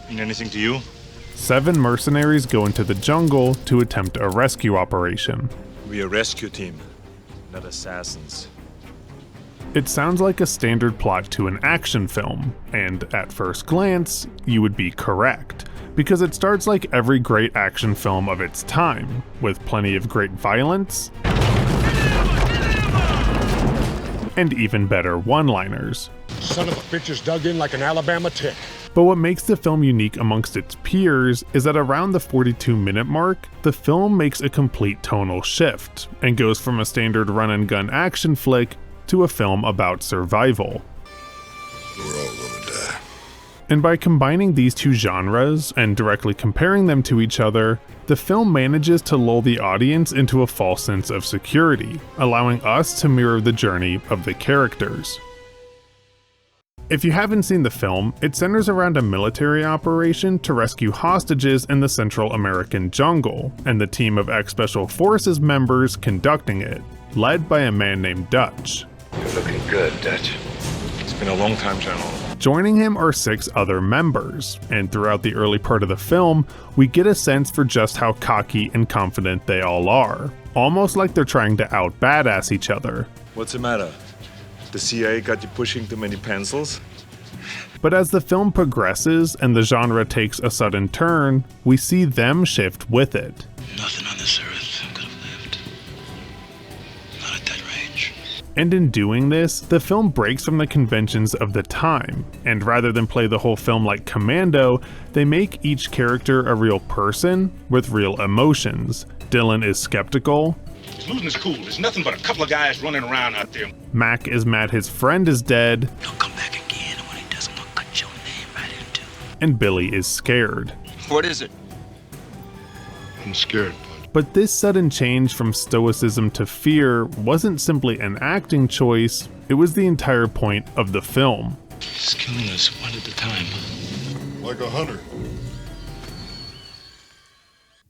Mean anything to you? 7 mercenaries go into the jungle to attempt a rescue operation. We're a rescue team, not assassins. It sounds like a standard plot to an action film, and at first glance, you would be correct, because it starts like every great action film of its time, with plenty of great violence, and even better one-liners. Son of a bitch is dug in like an Alabama tick. But what makes the film unique amongst its peers is that around the 42-minute mark, the film makes a complete tonal shift, and goes from a standard run-and-gun action flick to a film about survival. We're all gonna die. And by combining these two genres and directly comparing them to each other, the film manages to lull the audience into a false sense of security, allowing us to mirror the journey of the characters. If you haven't seen the film, it centers around a military operation to rescue hostages in the Central American jungle, and the team of ex-Special Forces members conducting it, led by a man named Dutch. You're looking good, Dutch. It's been a long time, General. Joining him are 6 other members, and throughout the early part of the film, we get a sense for just how cocky and confident they all are, almost like they're trying to out-badass each other. What's the matter? The CIA got you pushing too many pencils? But as the film progresses and the genre takes a sudden turn, we see them shift with it. Nothing on this earth could have lived. Not at that range. And in doing this, the film breaks from the conventions of the time, and rather than play the whole film like Commando, they make each character a real person with real emotions. Dylan is skeptical. He's losing his cool. There's nothing but a couple of guys running around out there. Mac is mad his friend is dead. He'll come back again, and when he does, I'm gonna cut your name right in two. And Billy is scared. What is it? I'm scared, bud. But this sudden change from stoicism to fear wasn't simply an acting choice, it was the entire point of the film. He's killing us one at a time. Like a hunter.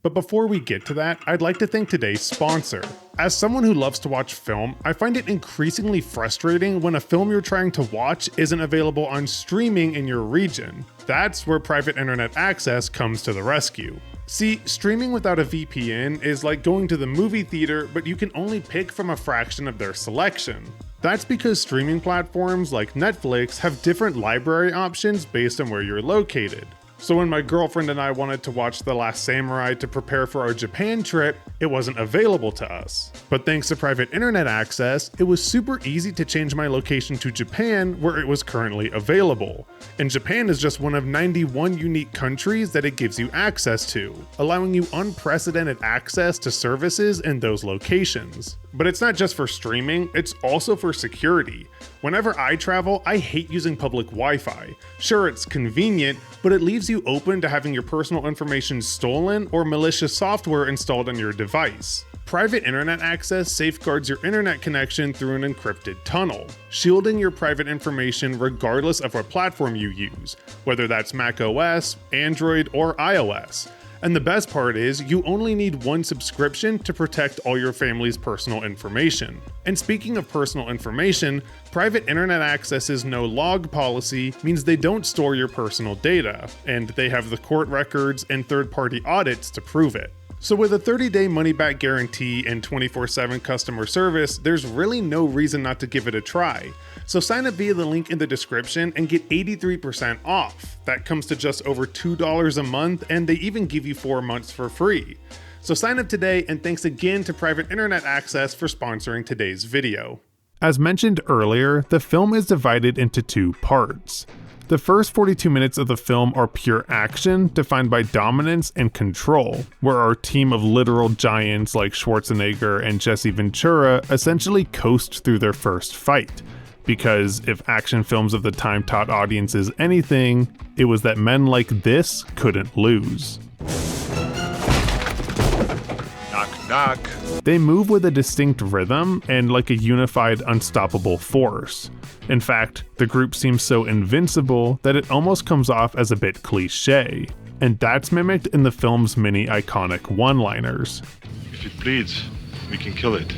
But before we get to that, I'd like to thank today's sponsor. As someone who loves to watch film, I find it increasingly frustrating when a film you're trying to watch isn't available on streaming in your region. That's where private internet access comes to the rescue. See, streaming without a VPN is like going to the movie theater, but you can only pick from a fraction of their selection. That's because streaming platforms like Netflix have different library options based on where you're located. So when my girlfriend and I wanted to watch The Last Samurai to prepare for our Japan trip, it wasn't available to us. But thanks to private internet access, it was super easy to change my location to Japan where it was currently available. And Japan is just one of 91 unique countries that it gives you access to, allowing you unprecedented access to services in those locations. But it's not just for streaming, it's also for security. Whenever I travel, I hate using public Wi-Fi. Sure, it's convenient, but it leaves you open to having your personal information stolen or malicious software installed on your device. Private internet access safeguards your internet connection through an encrypted tunnel, shielding your private information regardless of what platform you use, whether that's macOS, Android, or iOS. And the best part is, you only need one subscription to protect all your family's personal information. And speaking of personal information, private internet access's no log policy means they don't store your personal data, and they have the court records and third-party audits to prove it. So with a 30-day money-back guarantee and 24/7 customer service, there's really no reason not to give it a try. So sign up via the link in the description and get 83% off. That comes to just over $2 a month, and they even give you 4 months for free. So sign up today, and thanks again to Private Internet Access for sponsoring today's video. As mentioned earlier, the film is divided into 2 parts. The first 42 minutes of the film are pure action, defined by dominance and control, where our team of literal giants like Schwarzenegger and Jesse Ventura essentially coast through their first fight. Because if action films of the time taught audiences anything, it was that men like this couldn't lose. Knock, knock. They move with a distinct rhythm and like a unified, unstoppable force. In fact, the group seems so invincible that it almost comes off as a bit cliché, and that's mimicked in the film's many iconic one-liners. If it bleeds, we can kill it.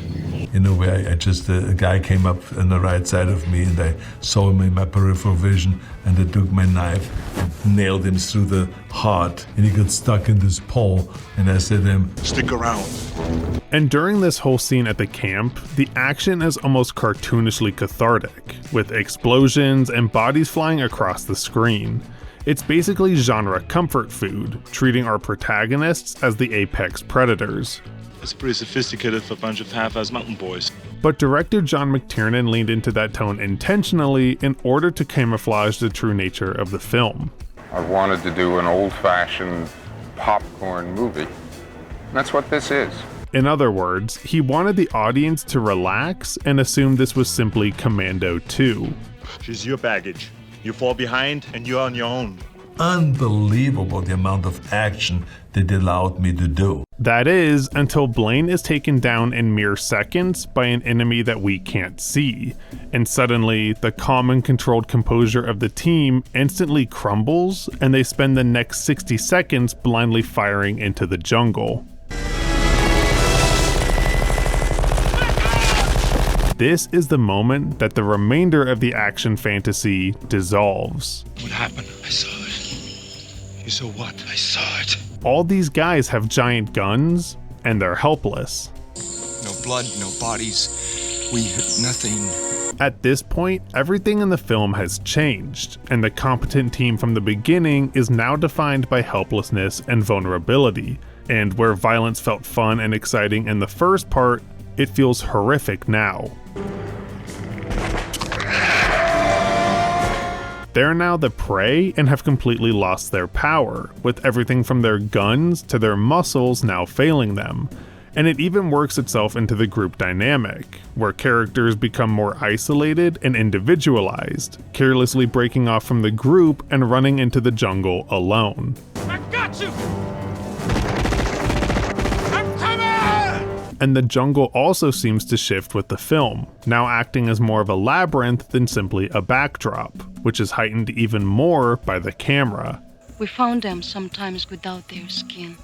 In a way, a guy came up on the right side of me and I saw him in my peripheral vision and I took my knife and nailed him through the heart and he got stuck in this pole and I said to him, Stick around. And during this whole scene at the camp, the action is almost cartoonishly cathartic, with explosions and bodies flying across the screen. It's basically genre comfort food, treating our protagonists as the apex predators. It's pretty sophisticated for a bunch of half-ass mountain boys. But director John McTiernan leaned into that tone intentionally in order to camouflage the true nature of the film. I wanted to do an old-fashioned popcorn movie. That's what this is. In other words, he wanted the audience to relax and assume this was simply Commando 2. She's your baggage. You fall behind and you're on your own. unbelievable the amount of action that they allowed me to do. That is, until Blaine is taken down in mere seconds by an enemy that we can't see, and suddenly the calm and controlled composure of the team instantly crumbles, and they spend the next 60 seconds blindly firing into the jungle. This is the moment that the remainder of the action fantasy dissolves. What happened? I saw it. You saw what? I saw it. All these guys have giant guns, and they're helpless. No blood, no bodies. We hit nothing. At this point, everything in the film has changed, and the competent team from the beginning is now defined by helplessness and vulnerability. And where violence felt fun and exciting in the first part, it feels horrific now. They're now the prey and have completely lost their power, with everything from their guns to their muscles now failing them. And it even works itself into the group dynamic, where characters become more isolated and individualized, carelessly breaking off from the group and running into the jungle alone. I got you! And the jungle also seems to shift with the film, now acting as more of a labyrinth than simply a backdrop, which is heightened even more by the camera. We found them sometimes without their skin.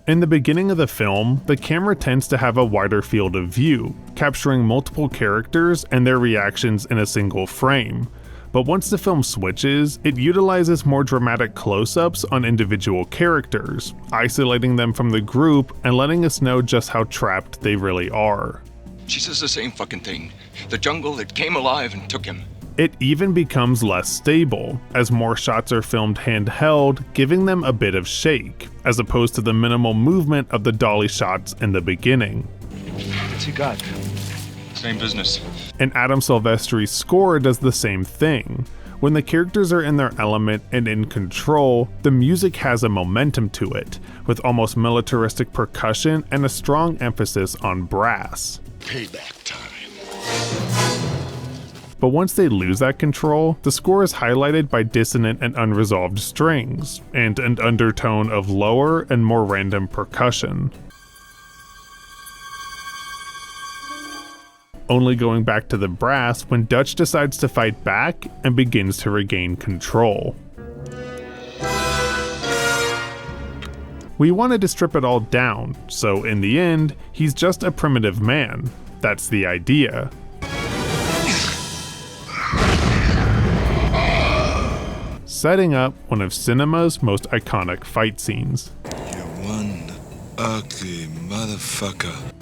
In the beginning of the film, the camera tends to have a wider field of view, capturing multiple characters and their reactions in a single frame. But once the film switches, it utilizes more dramatic close-ups on individual characters, isolating them from the group and letting us know just how trapped they really are. She says the same fucking thing. The jungle that came alive and took him. It even becomes less stable, as more shots are filmed handheld, giving them a bit of shake, as opposed to the minimal movement of the dolly shots in the beginning. What's he got? Same business. And Adam Silvestri's score does the same thing. When the characters are in their element and in control, the music has a momentum to it, with almost militaristic percussion and a strong emphasis on brass. Payback time. But once they lose that control, the score is highlighted by dissonant and unresolved strings, and an undertone of lower and more random percussion. Only going back to the brass when Dutch decides to fight back and begins to regain control. We wanted to strip it all down, so in the end, he's just a primitive man. That's the idea. Setting up one of cinema's most iconic fight scenes. You one ugly motherfucker.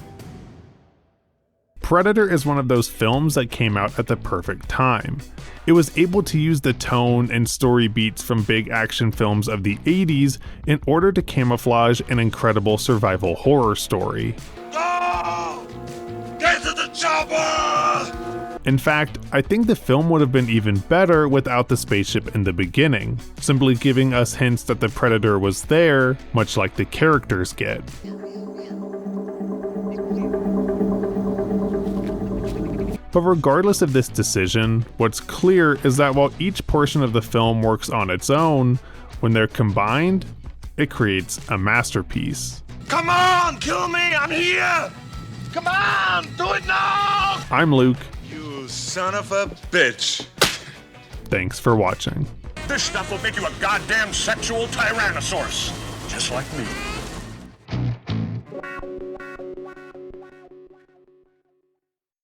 Predator is one of those films that came out at the perfect time. It was able to use the tone and story beats from big action films of the 80s in order to camouflage an incredible survival horror story. Go! Get to the chopper! In fact, I think the film would have been even better without the spaceship in the beginning, simply giving us hints that the Predator was there, much like the characters get. But regardless of this decision, what's clear is that while each portion of the film works on its own, when they're combined, it creates a masterpiece. Come on, kill me, I'm here! Come on, do it now! I'm Luke. You son of a bitch. Thanks for watching. This stuff will make you a goddamn sexual tyrannosaurus, just like me.